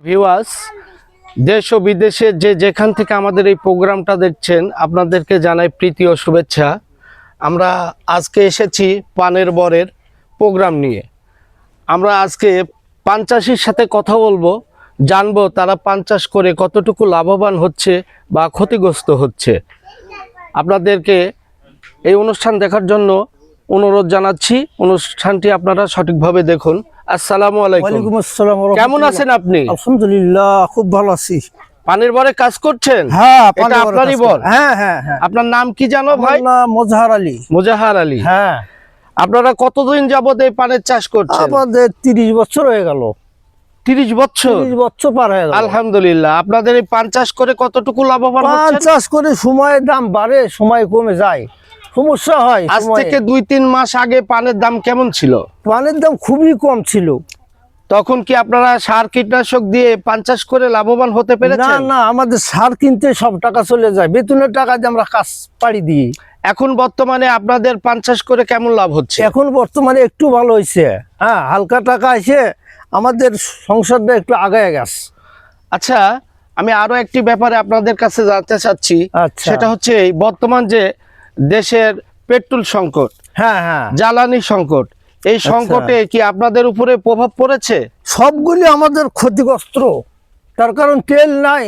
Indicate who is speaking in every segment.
Speaker 1: Viewers, দেশ ও বিদেশে যেখান থেকে আমাদের এই প্রোগ্রামটা দেখছেন আপনাদেরকে জানাই প্রীতি ও শুভেচ্ছা। আমরা আজকে এসেছি পানের বরের প্রোগ্রাম নিয়ে। আমরা আজকে পান চাষির সাথে কথা বলবো, জানবো তারা পান চাষ করে কতটুকু লাভবান হচ্ছে বা ক্ষতিগ্রস্ত হচ্ছে। আপনাদেরকে এই অনুষ্ঠান দেখার জন্য অনুরোধ জানাচ্ছি। অনুষ্ঠানটি আপনারা সঠিকভাবে দেখুন। আসসালামু আলাইকুম।
Speaker 2: ওয়ালাইকুম আসসালাম।
Speaker 1: কেমন আছেন আপনি?
Speaker 2: আলহামদুলিল্লাহ, খুব ভালো আছি।
Speaker 1: পানের বরে কাজ করছেন?
Speaker 2: হ্যাঁ,
Speaker 1: এটা আপনারই বর?
Speaker 2: হ্যাঁ হ্যাঁ হ্যাঁ।
Speaker 1: আপনার নাম কি জানো ভাই?
Speaker 2: মোজাহার আলী।
Speaker 1: মোজাহার আলী।
Speaker 2: হ্যাঁ।
Speaker 1: আপনারা কতদিন যাবত এই পানের চাষ করছেন?
Speaker 2: আমাদের 30 বছর হয়ে গেল।
Speaker 1: 30 বছর?
Speaker 2: 30 বছর পার হয়ে গেল।
Speaker 1: আলহামদুলিল্লাহ। আপনাদের এই পান চাষ করে কতটুকু লাভবান
Speaker 2: পান
Speaker 1: হচ্ছেন?
Speaker 2: চাষ করে সময় দাম বাড়ে, সময় কমে যায়, সমস্যা হয়।
Speaker 1: আজ থেকে 2-3 মাস আগে পানের দাম কেমন ছিল?
Speaker 2: পানের দাম খুবই কম ছিল।
Speaker 1: তখন কি আপনারা সার কীটনাশক দিয়ে পান চাষ করে লাভবান হতে
Speaker 2: না
Speaker 1: পেরেছেন?
Speaker 2: না, আমাদের সার কিনতে সব টাকা চলে যায়, বেতনের টাকা দিয়ে আমরা কাজ পাড়ি দিই।
Speaker 1: এখন বর্তমানে আপনাদের পান চাষ করে কেমন লাভ হচ্ছে?
Speaker 2: এখন বর্তমানে একটু ভালো হয়েছে। হ্যাঁ, হালকা টাকা এসে আমাদের সংসারটা একটু আগায় গেছে।
Speaker 1: আচ্ছা, আমি আরো একটি ব্যাপারে আপনাদের কাছে জানতে চাচ্ছি।
Speaker 2: আচ্ছা।
Speaker 1: সেটা হচ্ছে এই বর্তমান যে দেশের পেট্রোল সংকট,
Speaker 2: হ্যাঁ হ্যাঁ,
Speaker 1: জ্বালানি সংকট, এই সংকটে কি আপনাদের উপরে প্রভাব পড়েছে?
Speaker 2: সবগুলি আমাদের ক্ষতিগ্রস্ত। তার কারণ তেল নাই,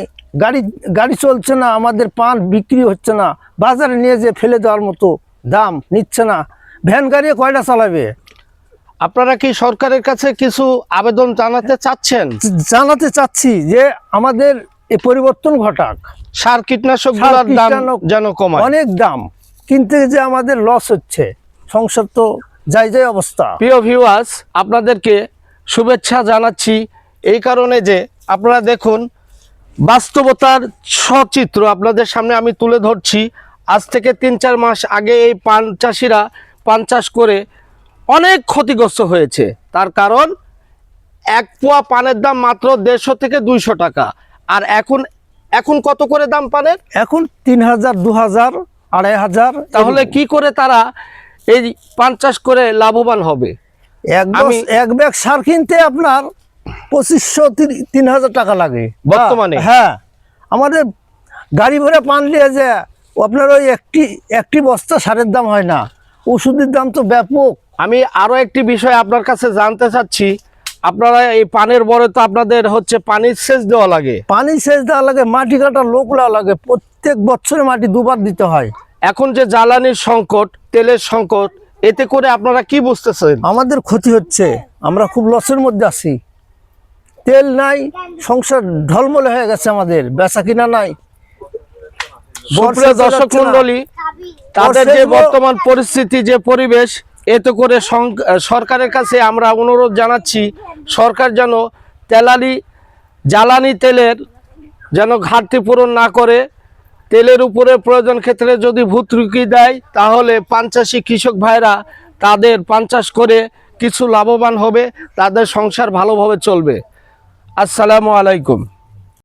Speaker 2: গাড়ি চলছে না, আমাদের পান বিক্রি হচ্ছে না, বাজারে নিয়ে যে ফেলে দেওয়ার মতো দাম নিচ্ছে না। ভ্যান গাড়ি কয়টা চালাবে?
Speaker 1: আপনারা কি সরকারের কাছে কিছু আবেদন জানাতে চাচ্ছেন?
Speaker 2: জানাতে চাচ্ছি যে আমাদের এই পরিবর্তন ঘটাক,
Speaker 1: সার কীটনাশকগুলোর দাম যেন কমায়।
Speaker 2: অনেক দাম কিনতে যে আমাদের লস হচ্ছে, সংসার তো যাই অবস্থা।
Speaker 1: প্রিয় ভিউয়ার্স, আপনাদেরকে শুভেচ্ছা জানাচ্ছি এই কারণে যে আপনারা দেখুন বাস্তবতার সচিত্র আপনাদের সামনে আমি তুলে ধরছি। আজ থেকে 3-4 মাস আগে এই পান চাষিরা পান চাষ করে অনেক ক্ষতিগ্রস্ত হয়েছে। তার কারণ এক পোয়া পানের দাম মাত্র 150 থেকে 200 টাকা। আর এখন কত করে দাম পানের?
Speaker 2: এখন 3000, 2000, 2500।
Speaker 1: তাহলে কি করে তারা এই পান চাষ করে লাভবান হবে?
Speaker 2: এক ব্যাগ সার কিনতে আপনার 2500-3000 টাকা লাগে
Speaker 1: বর্তমানে।
Speaker 2: হ্যাঁ, আমাদের গাড়ি ভরে পান নিয়ে যে আপনার ওই একটি বস্তা সারের দাম হয় না, ওষুধের দাম তো ব্যাপক।
Speaker 1: আমি আরো একটি বিষয় আপনার কাছে জানতে চাচ্ছি। আপনারা এই পানের বরে তো আপনাদের হচ্ছে পানির সেচ দেওয়া লাগে।
Speaker 2: পানি সেচ দেওয়া লাগে, মাটি কাটা লোক লাগে, প্রত্যেক বছরে মাটি দুবার দিতে হয়।
Speaker 1: এখন যে জ্বালানির সংকট, তেলের সংকট, এতে করে আপনারা কি বুঝতেছেন?
Speaker 2: আমাদের ক্ষতি হচ্ছে, আমরা খুব লসের মধ্যে আছি। তেল নাই, সংসার ঢলমলে হয়ে গেছে, আমাদের বেচা কিনা নাই।
Speaker 1: সুপ্রিয় দর্শক মন্ডলী, তাদের যে বর্তমান পরিস্থিতি, যে পরিবেশ, এতে করে সরকারের কাছে আমরা অনুরোধ জানাচ্ছি, সরকার যেন জ্বালানি তেলের যেন ঘাটতি পূরণ না করে, তেলের উপরে প্রয়োজন ক্ষেত্রে যদি ভর্তুকি দেয়, তাহলে পান চাষি কৃষক ভাইরা তাদের পান চাষ করে কিছু লাভবান হবে, তাদের সংসার ভালোভাবে চলবে। আসসালামু আলাইকুম।